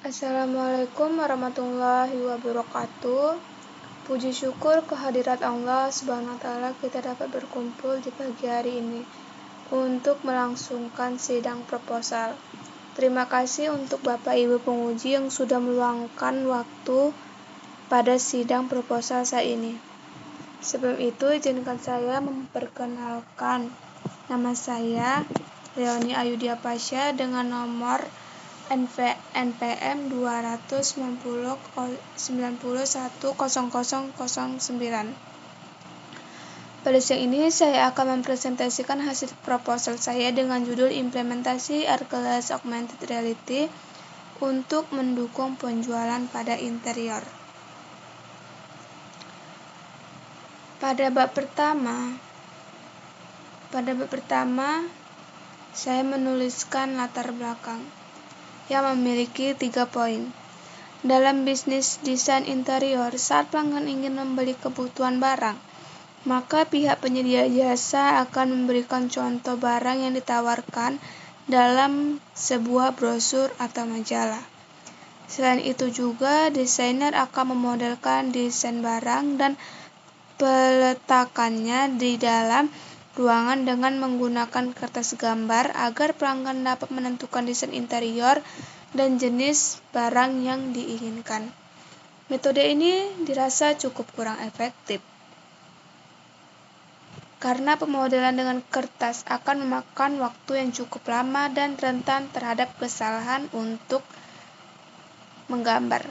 Assalamualaikum warahmatullahi wabarakatuh. Puji syukur kehadirat Allah Subhanahu wa Ta'ala, kita dapat berkumpul di pagi hari ini untuk melangsungkan sidang proposal. Terima kasih untuk Bapak Ibu penguji yang sudah meluangkan waktu pada sidang proposal saya ini. Sebelum itu, izinkan saya memperkenalkan nama saya Leoni Ayudia Pasha dengan nomor NPM 290910009. Pada siang ini saya akan mempresentasikan hasil proposal saya dengan judul Implementasi Arcglass Augmented Reality untuk mendukung penjualan pada interior. Pada bab pertama, saya menuliskan latar belakang yang memiliki 3 poin. Dalam bisnis desain interior, saat pelanggan ingin membeli kebutuhan barang, maka pihak penyedia jasa akan memberikan contoh barang yang ditawarkan dalam sebuah brosur atau majalah. Selain itu juga, desainer akan memodelkan desain barang dan peletakannya di dalam ruangan dengan menggunakan kertas gambar agar pelanggan dapat menentukan desain interior dan jenis barang yang diinginkan. Metode ini dirasa cukup kurang efektif karena pemodelan dengan kertas akan memakan waktu yang cukup lama dan rentan terhadap kesalahan untuk menggambar.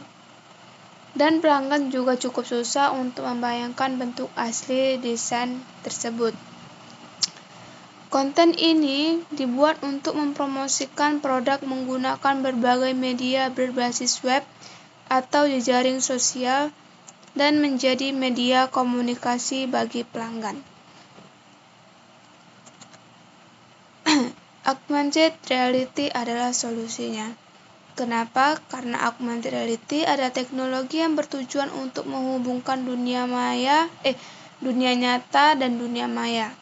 Dan pelanggan juga cukup susah untuk membayangkan bentuk asli desain tersebut. Konten ini dibuat untuk mempromosikan produk menggunakan berbagai media berbasis web atau jejaring sosial dan menjadi media komunikasi bagi pelanggan. Augmented reality adalah solusinya. Kenapa? Karena augmented reality adalah teknologi yang bertujuan untuk menghubungkan dunia nyata dan dunia maya.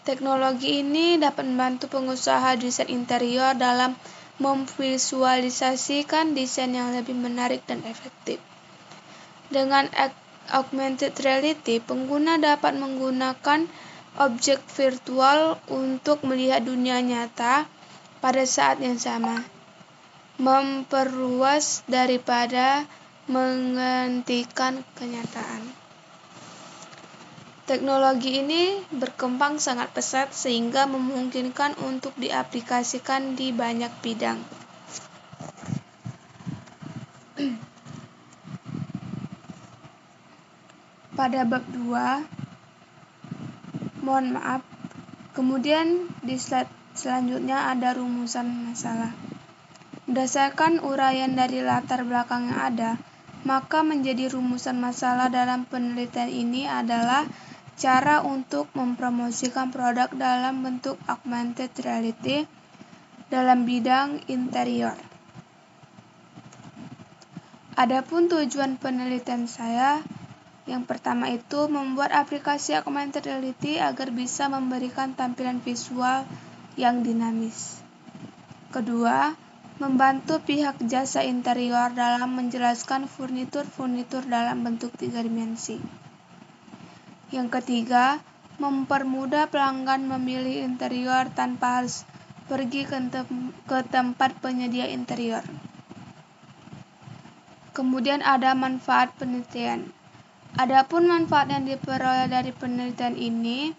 Teknologi ini dapat membantu pengusaha desain interior dalam memvisualisasikan desain yang lebih menarik dan efektif. Dengan augmented reality, pengguna dapat menggunakan objek virtual untuk melihat dunia nyata pada saat yang sama, memperluas daripada menghentikan kenyataan. Teknologi ini berkembang sangat pesat sehingga memungkinkan untuk diaplikasikan di banyak bidang. Pada bab 2, kemudian di slide selanjutnya ada rumusan masalah. Berdasarkan uraian dari latar belakang yang ada, maka menjadi rumusan masalah dalam penelitian ini adalah cara untuk mempromosikan produk dalam bentuk augmented reality dalam bidang interior. Adapun tujuan penelitian saya, yang pertama itu membuat aplikasi augmented reality agar bisa memberikan tampilan visual yang dinamis. Kedua, membantu pihak jasa interior dalam menjelaskan furnitur dalam bentuk 3 dimensi. Yang ketiga, mempermudah pelanggan memilih interior tanpa harus pergi ke tempat penyedia interior. Kemudian ada manfaat penelitian. Adapun manfaat yang diperoleh dari penelitian ini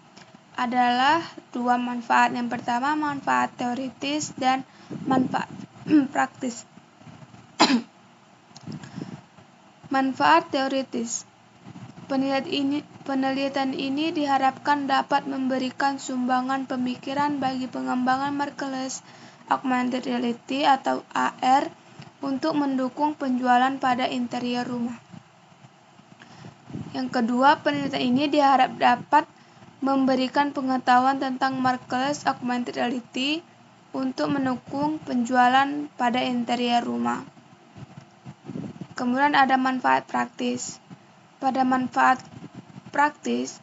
adalah 2 manfaat. Yang pertama, manfaat teoritis dan manfaat praktis. Manfaat teoritis. Penelitian ini diharapkan dapat memberikan sumbangan pemikiran bagi pengembangan marketplace augmented reality atau AR untuk mendukung penjualan pada interior rumah. Yang kedua, penelitian ini diharap dapat memberikan pengetahuan tentang marketplace augmented reality untuk mendukung penjualan pada interior rumah. Kemudian ada manfaat praktis. Pada manfaat praktis,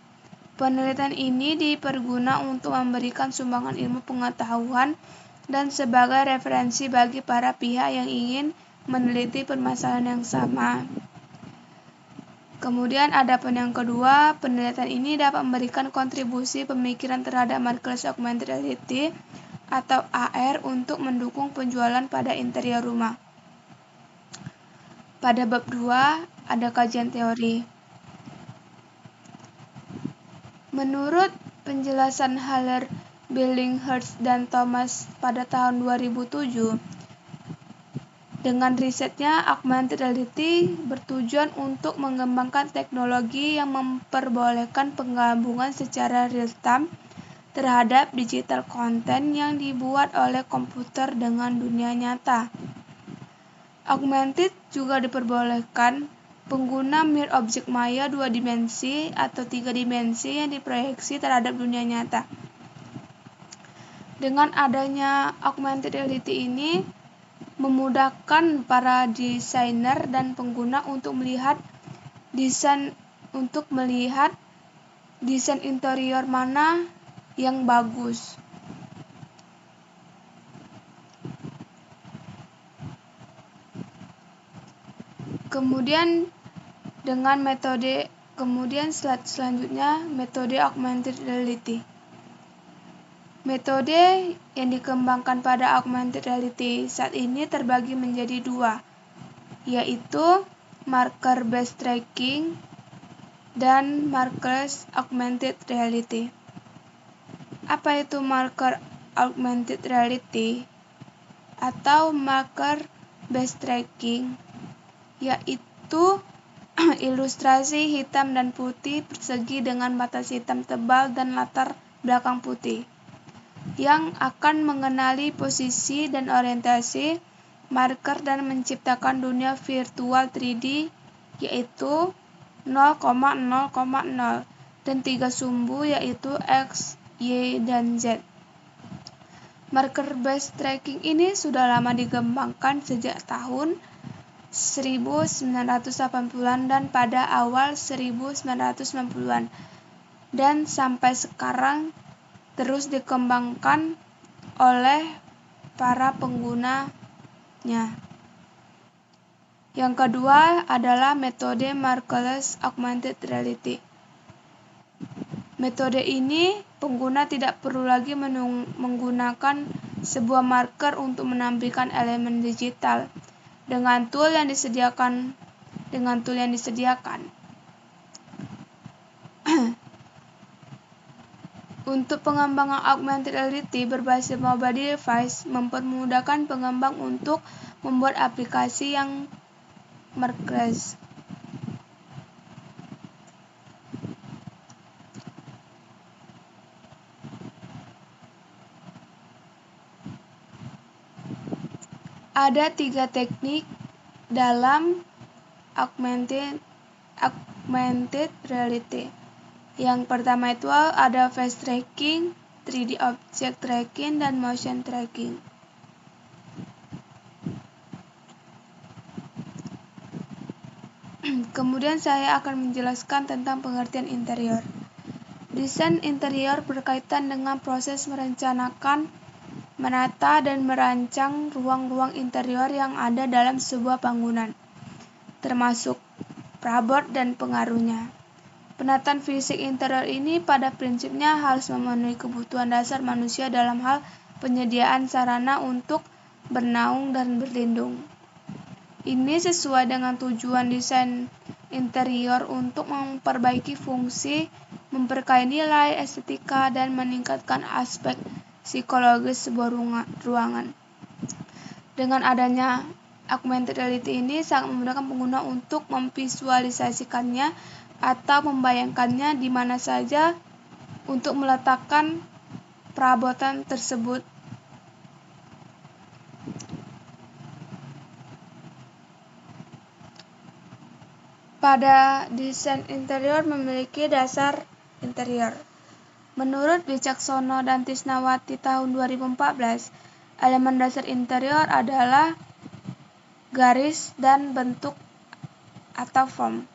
penelitian ini diperguna untuk memberikan sumbangan ilmu pengetahuan dan sebagai referensi bagi para pihak yang ingin meneliti permasalahan yang sama. Kemudian adapun yang kedua, penelitian ini dapat memberikan kontribusi pemikiran terhadap Markerless Augmented Reality atau AR untuk mendukung penjualan pada interior rumah. Pada bab 2 ada kajian teori. Menurut penjelasan Haller, Billinghurst, dan Thomas pada tahun 2007, dengan risetnya, augmented reality bertujuan untuk mengembangkan teknologi yang memperbolehkan penggabungan secara real-time terhadap digital content yang dibuat oleh komputer dengan dunia nyata. Augmented juga diperbolehkan pengguna mirror objek maya 2 dimensi atau 3 dimensi yang diproyeksi terhadap dunia nyata. Dengan adanya augmented reality ini, memudahkan para desainer dan pengguna untuk melihat desain interior mana yang bagus. Kemudian slide selanjutnya, metode augmented reality. Metode yang dikembangkan pada augmented reality saat ini terbagi menjadi 2, yaitu marker-based tracking dan markerless augmented reality. Apa itu marker augmented reality atau marker-based tracking? Yaitu ilustrasi hitam dan putih persegi dengan batas hitam tebal dan latar belakang putih, yang akan mengenali posisi dan orientasi marker dan menciptakan dunia virtual 3D, yaitu 0,0,0 dan 3 sumbu, yaitu X, Y, dan Z. Marker-based tracking ini sudah lama dikembangkan sejak tahun 1980-an dan pada awal 1990-an, dan sampai sekarang terus dikembangkan oleh para penggunanya. Yang kedua adalah metode markerless augmented reality. Metode ini, pengguna tidak perlu lagi menggunakan sebuah marker untuk menampilkan elemen digital dengan tool yang disediakan. Untuk pengembangan augmented reality berbasis mobile device mempermudahkan pengembang untuk membuat aplikasi yang markerless. Ada 3 teknik dalam augmented reality. Yang pertama itu ada face tracking, 3D object tracking, dan motion tracking. Kemudian saya akan menjelaskan tentang pengertian interior. Desain interior berkaitan dengan proses merencanakan, menata, dan merancang ruang-ruang interior yang ada dalam sebuah bangunan, termasuk perabot dan pengaruhnya. Penataan fisik interior ini pada prinsipnya harus memenuhi kebutuhan dasar manusia dalam hal penyediaan sarana untuk bernaung dan berlindung. Ini sesuai dengan tujuan desain interior untuk memperbaiki fungsi, memperkaya nilai estetika, dan meningkatkan aspek psikologis sebuah ruangan. Dengan adanya augmented reality ini sangat memudahkan pengguna untuk memvisualisasikannya atau membayangkannya di mana saja untuk meletakkan perabotan tersebut. Pada desain interior memiliki dasar interior. Menurut Wicaksono dan Tisnawati tahun 2014, elemen dasar interior adalah garis dan bentuk atau form.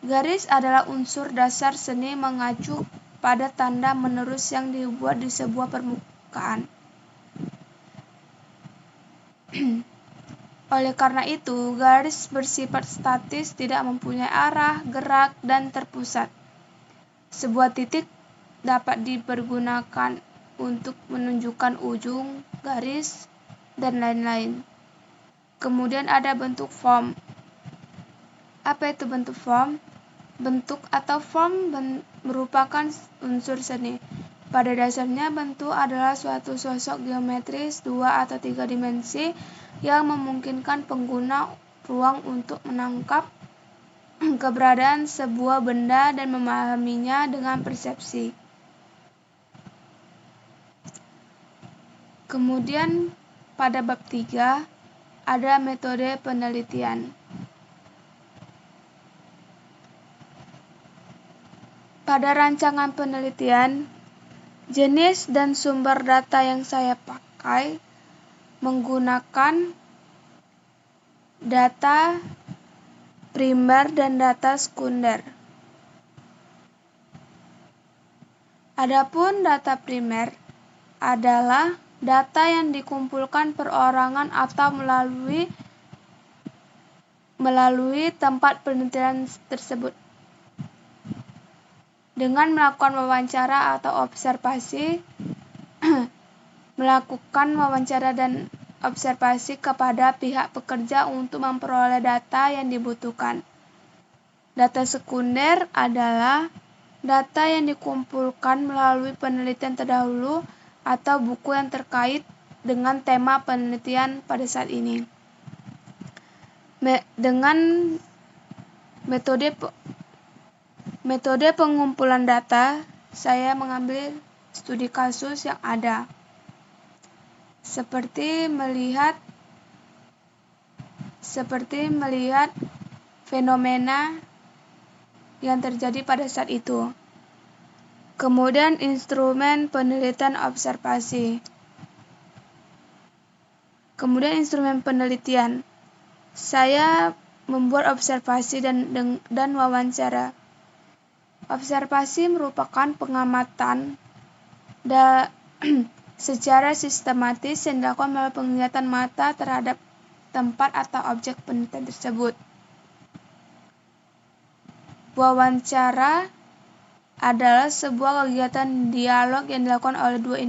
Garis adalah unsur dasar seni mengacu pada tanda menerus yang dibuat di sebuah permukaan. Oleh karena itu, garis bersifat statis tidak mempunyai arah, gerak, dan terpusat. Sebuah titik dapat dipergunakan untuk menunjukkan ujung garis, dan lain-lain. Kemudian ada bentuk form. Apa itu bentuk form? Bentuk atau form merupakan unsur seni. Pada dasarnya, bentuk adalah suatu sosok geometris 2 atau 3 dimensi yang memungkinkan pengguna ruang untuk menangkap keberadaan sebuah benda dan memahaminya dengan persepsi. Kemudian pada bab 3 ada metode penelitian. Pada rancangan penelitian, jenis dan sumber data yang saya pakai menggunakan data primer dan data sekunder. Adapun data primer adalah data yang dikumpulkan perorangan atau melalui tempat penelitian tersebut. Dengan melakukan wawancara atau observasi, melakukan wawancara dan observasi kepada pihak pekerja untuk memperoleh data yang dibutuhkan. Data sekunder adalah data yang dikumpulkan melalui penelitian terdahulu atau buku yang terkait dengan tema penelitian pada saat ini. Dengan metode pengumpulan data, saya mengambil studi kasus yang ada, seperti melihat fenomena yang terjadi pada saat itu. Kemudian instrumen penelitian observasi. Kemudian instrumen penelitian. Saya membuat observasi dan wawancara. Observasi merupakan pengamatan secara sistematis yang dilakukan melalui penglihatan mata terhadap tempat atau objek penelitian tersebut. Wawancara adalah sebuah kegiatan dialog yang dilakukan oleh dua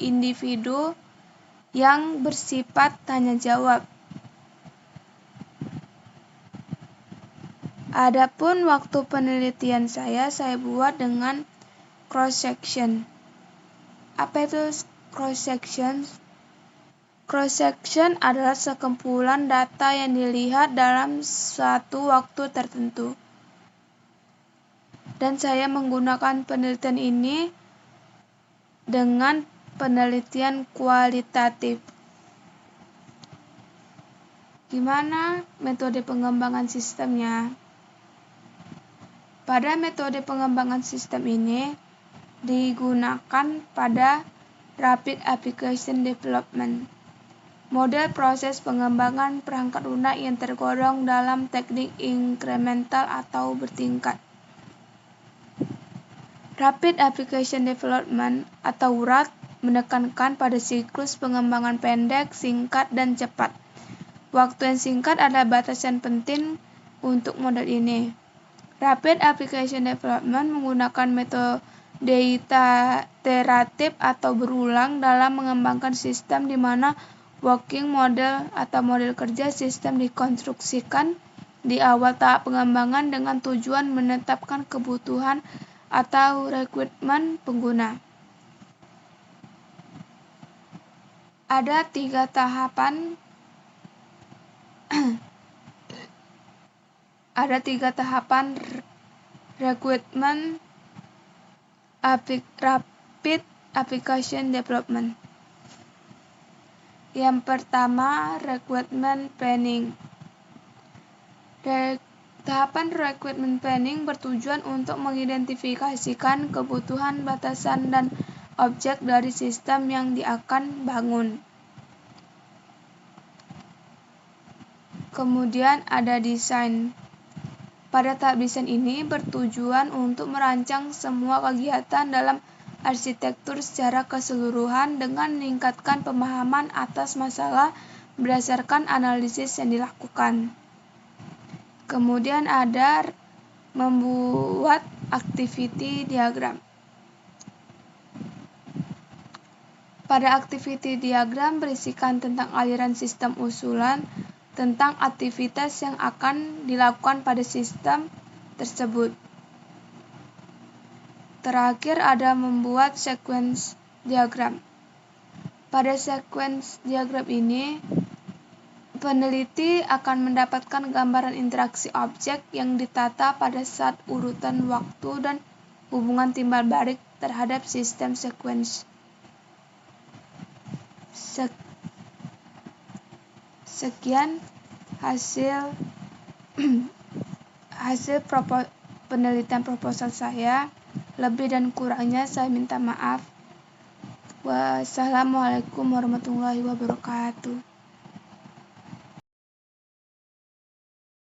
individu yang bersifat tanya jawab. Adapun waktu penelitian saya buat dengan cross section. Apa itu cross section? Cross section adalah sekumpulan data yang dilihat dalam suatu waktu tertentu. Dan saya menggunakan penelitian ini dengan penelitian kualitatif. Gimana metode pengembangan sistemnya? Pada metode pengembangan sistem ini digunakan pada Rapid Application Development, model proses pengembangan perangkat lunak yang tergolong dalam teknik inkremental atau bertingkat. Rapid Application Development atau RAD menekankan pada siklus pengembangan pendek, singkat, dan cepat. Waktu yang singkat adalah batasan penting untuk model ini. Rapid Application Development menggunakan metode iteratif atau berulang dalam mengembangkan sistem di mana working model atau model kerja sistem dikonstruksikan di awal tahap pengembangan dengan tujuan menetapkan kebutuhan atau requirement pengguna. Ada 3 tahapan requirement Rapid Application Development. Yang pertama, requirement planning. Tahapan requirement planning bertujuan untuk mengidentifikasikan kebutuhan, batasan, dan objek dari sistem yang akan bangun. Kemudian ada desain. Pada tahap desain ini bertujuan untuk merancang semua kegiatan dalam arsitektur secara keseluruhan dengan meningkatkan pemahaman atas masalah berdasarkan analisis yang dilakukan. Kemudian ada membuat activity diagram. Pada activity diagram berisikan tentang aliran sistem usulan tentang aktivitas yang akan dilakukan pada sistem tersebut. Terakhir ada membuat sequence diagram. Pada sequence diagram ini, peneliti akan mendapatkan gambaran interaksi objek yang ditata pada saat urutan waktu dan hubungan timbal balik terhadap sistem sequence. Sekian hasil penelitian proposal saya. Lebih dan kurangnya saya minta maaf. Wassalamualaikum warahmatullahi wabarakatuh.